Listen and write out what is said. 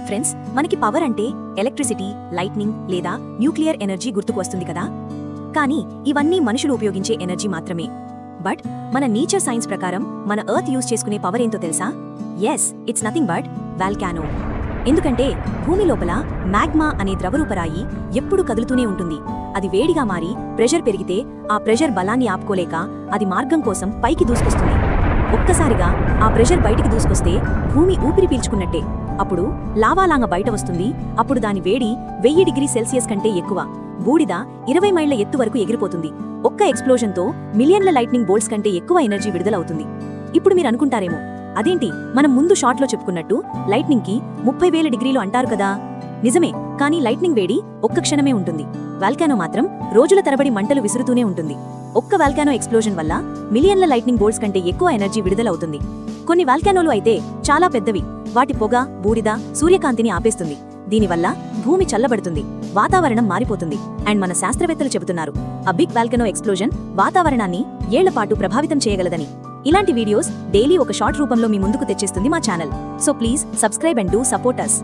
Friends, మనకి power అంటే electricity, lightning లేదా న్యూక్లియర్ ఎనర్జీ గుర్తుకు వస్తుంది కదా. కానీ ఇవన్నీ మనుషులు ఉపయోగించే ఎనర్జీ మాత్రమే. బట్ మన నేచర్ సైన్స్ ప్రకారం మన ఎర్త్ యూజ్ చేసుకునే పవర్ ఏంటో తెలుసా? Yes, it's nothing but volcano. ఎందుకంటే భూమి లోపల మ్యాగ్మా అనే ద్రవరూపరాయి ఎప్పుడూ కదులుతూనే ఉంటుంది. అది వేడిగా మారి ప్రెషర్ పెరిగితే ఆ ప్రెషర్ బలాన్ని ఆపుకోలేక అది మార్గం కోసం పైకి దూసుకొస్తుంది. ఒక్కసారిగా ఆ ప్రెషర్ బయటికి దూసుకొస్తే భూమి ఊపిరి పీల్చుకున్నట్టే. అప్పుడు లావాలాంగ బయట వస్తుంది. అప్పుడు దాని వేడి 1000 డిగ్రీ సెల్సియస్ కంటే ఎక్కువ. బూడిద 20 మైళ్ల ఎత్తు వరకు ఎగిరిపోతుంది. ఒక్క ఎక్స్ప్లోజన్తో మిలియన్ల లైట్నింగ్ బోల్ట్స్ కంటే ఎక్కువ ఎనర్జీ విడుదలవుతుంది. ఇప్పుడు మీరు అనుకుంటారేమో, అదేంటి మనం ముందు షాట్లో చెప్పుకున్నట్టు లైట్నింగ్ కి 30,000 డిగ్రీలు అంటారు కదా. నిజమే, కానీ లైట్నింగ్ వేడి ఒక్క క్షణమే ఉంటుంది. వాల్కానో మాత్రం రోజుల తరబడి మంటలు విసురుతూనే ఉంటుంది. ఒక్క వాల్కానో ఎక్స్ప్లోజన్ వల్ల మిలియన్ల లైట్నింగ్ బోల్ట్స్ కంటే ఎక్కువ ఎనర్జీ విడుదలవుతుంది. కొన్ని వాల్కానోలు అయితే చాలా పెద్దవి. వాటి పొగ, బూడిద సూర్యకాంతిని ఆపేస్తుంది. దీనివల్ల భూమి చల్లబడుతుంది, వాతావరణం మారిపోతుంది. అండ్ మన శాస్త్రవేత్తలు చెబుతున్నారు, ఆ బిగ్ వాల్కానో ఎక్స్ప్లోజన్ వాతావరణాన్ని ఏళ్లపాటు ప్రభావితం చేయగలదని. ఇలాంటి వీడియోస్ డైలీ ఒక షార్ట్ రూపంలో మీ ముందుకు తెచ్చేస్తుంది మా channel. So please subscribe and do support us.